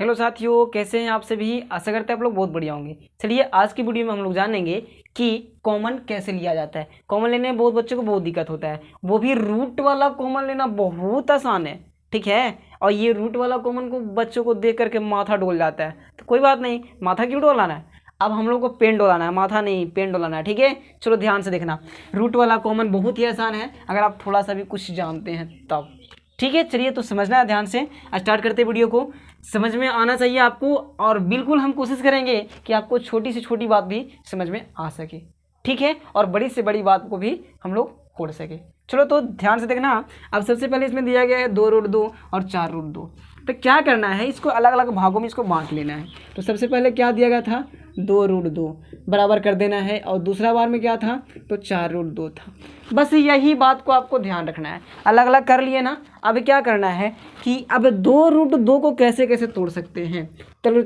Hello साथियों, कैसे हैं आप सभी। आशा करते हैं आप लोग बहुत बढ़िया होंगे। चलिए आज की वीडियो में हम लोग जानेंगे कि कॉमन कैसे लिया जाता है। कॉमन लेने में बहुत बच्चों को बहुत दिक्कत होता है, वो भी रूट वाला कॉमन लेना बहुत आसान है, ठीक है। और ये रूट वाला कॉमन को बच्चों को देख करके माथा डोल जाता है, तो कोई बात नहीं, माथा क्यों डोलाना है। अब हम लोग को पेन डोलाना है, माथा नहीं पेन डोलाना है, ठीक है। चलो ध्यान से देखना, रूट वाला कॉमन बहुत ही आसान है अगर आप थोड़ा सा भी कुछ जानते हैं तब, ठीक है। चलिए तो समझना है, ध्यान से स्टार्ट करते वीडियो को। समझ में आना चाहिए आपको, और बिल्कुल हम कोशिश करेंगे कि आपको छोटी से छोटी बात भी समझ में आ सके, ठीक है, और बड़ी से बड़ी बात को भी हम लोग खोल सके। चलो तो ध्यान से देखना। अब सबसे पहले इसमें दिया गया है 2√2 और 4√2। तो क्या करना है, इसको अलग अलग भागों में इसको बांट लेना है। तो सबसे पहले क्या दिया गया था, 2√2 बराबर कर देना है, और दूसरा बार में क्या था, तो 4√2 था। बस यही बात को आपको ध्यान रखना है। अलग अलग कर लिए ना, अब क्या करना है कि अब 2√2 को कैसे कैसे तोड़ सकते हैं।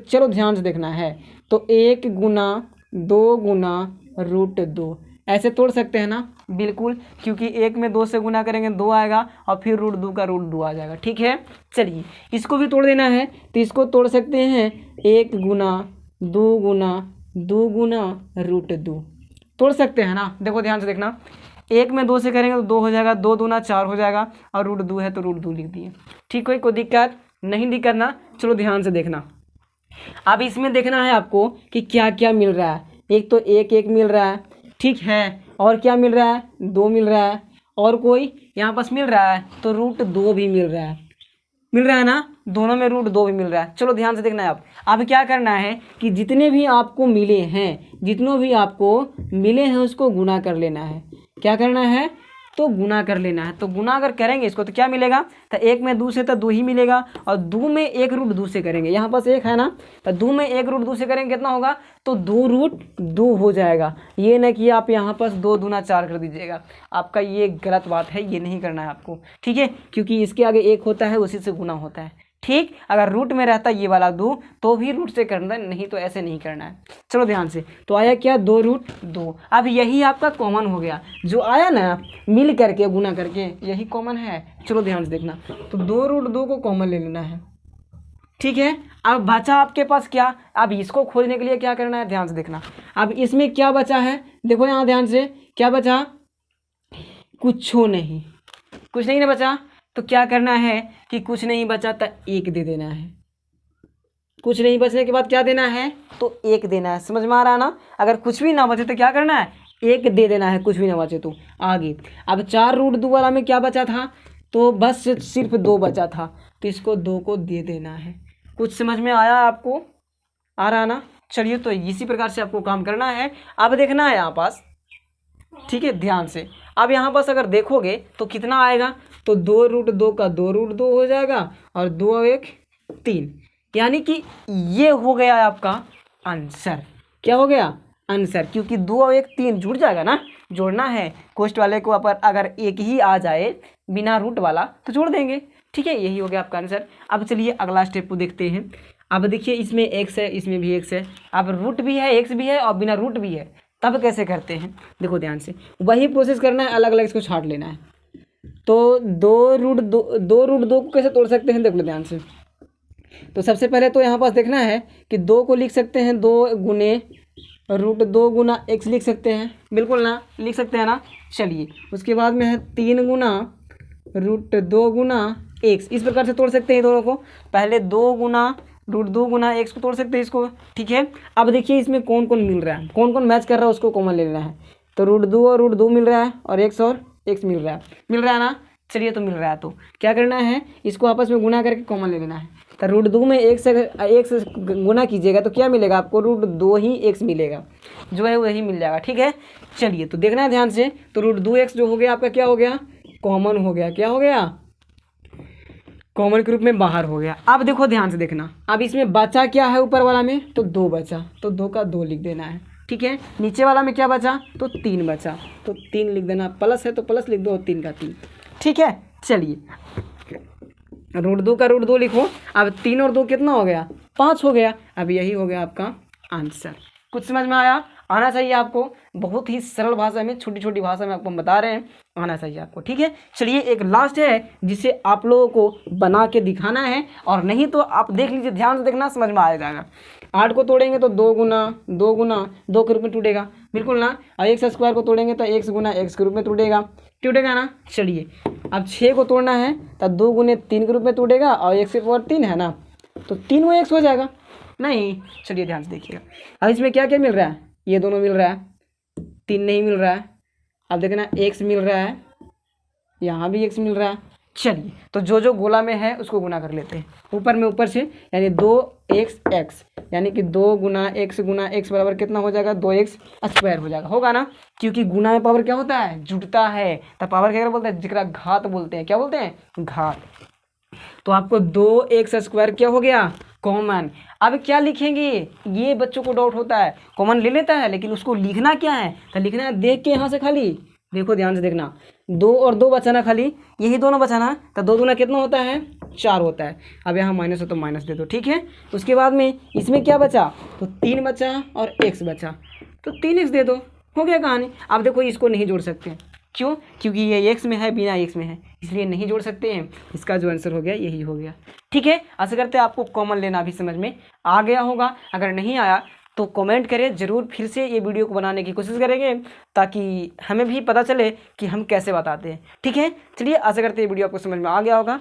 चलो ध्यान से देखना है। तो 1 गुना 2 गुना √2 ऐसे तोड़ सकते हैं ना, बिल्कुल, क्योंकि 1 में 2 से गुना करेंगे 2 आएगा, और फिर √2 का √2 आ जाएगा, ठीक है। चलिए इसको भी तोड़ देना है, तो इसको तोड़ सकते हैं 1 गुना 2 गुना 2 गुना √2 तोड़ सकते हैं ना। देखो ध्यान से देखना, 1 में 2 से करेंगे तो 2 हो जाएगा, 2 दूना 4 हो जाएगा, और √2 है तो √2 लिख दिए, ठीक है। कोई दिक्कत नहीं, दिक्कत ना। चलो ध्यान से देखना, अब इसमें देखना है आपको कि क्या क्या मिल रहा है। एक तो 1 मिल रहा है, ठीक है, और क्या मिल रहा है, 2 मिल रहा है, और कोई यहाँ पास मिल रहा है तो √2 भी मिल रहा है ना, दोनों में √2 भी मिल रहा है। चलो ध्यान से देखना है। अब क्या करना है कि जितने भी आपको मिले हैं उसको गुना कर लेना है। क्या करना है, तो गुना कर लेना है। तो गुना अगर करेंगे इसको तो क्या मिलेगा, तो 1 में 2 से तो 2 ही मिलेगा, और 2 में 1√2 से करेंगे, यहाँ पास 1 है ना, तो 2 में 1√2 से करेंगे कितना होगा, तो 2√2 हो जाएगा। ये ना कि आप यहाँ पास 2 दूना 4 कर दीजिएगा, आपका ये गलत बात है, ये नहीं करना है आपको, ठीक है, क्योंकि इसके आगे 1 होता है, उसी से गुना होता है, ठीक। अगर रूट में रहता ये वाला 2 तो भी रूट से करना है, नहीं तो ऐसे नहीं करना है। चलो ध्यान से, तो आया क्या, 2√2। अब यही आपका कॉमन हो गया, जो आया ना मिल करके गुना करके, यही कॉमन है। चलो ध्यान से देखना, तो 2√2 को कॉमन ले लेना है, ठीक है। अब बचा आपके पास क्या, अब इसको खोजने के लिए क्या करना है, ध्यान से देखना। अब इसमें क्या बचा है, देखो यहाँ ध्यान से, क्या बचा, कुछ नहीं ना बचा। तो क्या करना है कि कुछ नहीं बचा तो 1 दे देना है। कुछ नहीं बचने के बाद क्या देना है, तो 1 देना है। समझ में आ रहा ना। अगर कुछ भी ना बचे तो क्या करना है, 1 दे देना है, कुछ भी ना बचे तो आगे। अब 4√2 वाला में क्या बचा था, तो बस सिर्फ 2 बचा था, तो इसको 2 को दे देना है। कुछ समझ में आया आपको, आ रहा ना। चलिए तो इसी प्रकार से आपको काम करना है। अब देखना है यहाँ पास, ठीक है, ध्यान से। अब यहाँ पास अगर देखोगे तो कितना आएगा, तो 2√2 का 2√2 हो जाएगा, और 2 और 1 3, यानी कि ये हो गया आपका आंसर। क्या हो गया, आंसर, क्योंकि 2 और 1 3 जुड़ जाएगा ना, जोड़ना है। कोष्ट वाले को अगर 1 ही आ जाए बिना रूट वाला तो जोड़ देंगे, ठीक है, यही हो गया आपका आंसर। अब चलिए अगला स्टेप को देखते हैं। अब देखिए इसमें x है, इसमें भी x है, अब रूट भी है, x भी है, और बिना रूट भी है, तब कैसे करते हैं, देखो ध्यान से, वही प्रोसेस करना है, अलग अलग इसको छाट लेना है। तो 2√2 को कैसे तोड़ सकते हैं, देख लो ध्यान से। तो सबसे पहले तो यहाँ पास देखना है कि 2 को लिख सकते हैं 2 गुने √2 गुना x लिख सकते हैं, बिल्कुल ना, लिख सकते हैं ना। चलिए उसके बाद में है 3 गुना √2 गुना x, इस प्रकार से तोड़ सकते हैं दोनों को। पहले 2 गुना √2 गुना x को तोड़ सकते हैं इसको, ठीक है। अब देखिए इसमें कौन कौन मिल रहा है, कौन कौन मैच कर रहा है, उसको कॉमन ले लेना है। तो √2 और √2 मिल रहा है, और x और x मिल रहा है ना। चलिए तो मिल रहा है, तो क्या करना है, इसको आपस में गुना करके कॉमन ले लेना है। तो √2 में 1 से गुना कीजिएगा तो क्या मिलेगा आपको, √2 ही x मिलेगा, जो है वही मिल जाएगा, ठीक है। चलिए तो देखना है ध्यान से, तो √2x जो हो गया आपका क्या हो गया, कॉमन हो गया। क्या हो गया, कॉमन के रूप में बाहर हो गया। अब देखो ध्यान से देखना, अब इसमें बचा क्या है, ऊपर वाला में तो 2 बचा, तो 2 का 2 लिख देना है, ठीक है। नीचे वाला में क्या बचा, तो 3 बचा, तो 3 लिख देना, प्लस है तो प्लस लिख दो, और 3 का 3, ठीक है। चलिए √2 का √2 लिखो। अब 3 और 2 कितना हो गया, 5 हो गया। अब यही हो गया आपका आंसर। कुछ समझ में आया। आना चाहिए आपको, बहुत ही सरल भाषा में, छोटी छोटी भाषा में आपको हम बता रहे हैं, आना चाहिए आपको, ठीक है। चलिए एक लास्ट है जिसे आप लोगों को बना के दिखाना है, और नहीं तो आप देख लीजिए, ध्यान से देखना, समझ में आ जाएगा। 8 को तोड़ेंगे तो 2 गुना 2 के रूप में टूटेगा, बिल्कुल ना। और x स्क्वायर को तोड़ेंगे तो x गुना x के रूप में टूटेगा ना। चलिए अब 6 को तोड़ना है तो 2 गुने 3 के रूप में टूटेगा, और x की पावर 3 है ना, तो 3 वो x हो जाएगा नहीं। चलिए ध्यान से देखिएगा, अब इसमें क्या क्या मिल रहा है, ये दोनों मिल रहा है, 3 नहीं मिल रहा है। अब देखना x मिल रहा है, यहाँ भी x मिल रहा है। चलिए तो जो गोला में है उसको गुना कर लेते हैं, ऊपर में ऊपर से, यानी 2x, यानी कि 2 गुना x बराबर कितना हो जाएगा, 2x स्क्वायर हो जाएगा, होगा ना। क्योंकि गुना में पावर क्या होता है, जुटता है, तो पावर क्या बोलते हैं, जिकरा घात बोलते हैं, क्या बोलते हैं, घात। तो आपको 2x स्क्वायर क्या हो गया, कॉमन। अब क्या लिखेंगे, ये बच्चों को डाउट होता है, कॉमन ले लेता है लेकिन उसको लिखना क्या है, तो लिखना है देख के यहाँ से, खाली देखो ध्यान से देखना, 2 और 2 बचाना, खाली यही दोनों बचाना, तो 2 दूना कितना होता है, 4 होता है। अब यहाँ माइनस हो तो माइनस दे दो, ठीक है। उसके बाद में इसमें क्या बचा, तो 3 बचा और x बचा, तो 3x दे दो, हो गया कहानी। अब देखो इसको नहीं जोड़ सकते, क्यों, क्योंकि ये x में है, बिना x में है, इसलिए नहीं जोड़ सकते हैं। इसका जो आंसर हो गया यही हो गया, ठीक है। आशा करते हैं आपको कॉमन लेना भी समझ में आ गया होगा। अगर नहीं आया तो कमेंट करें, ज़रूर फिर से ये वीडियो को बनाने की कोशिश करेंगे, ताकि हमें भी पता चले कि हम कैसे बताते हैं, ठीक है। चलिए आशा करते हैं वीडियो आपको समझ में आ गया होगा।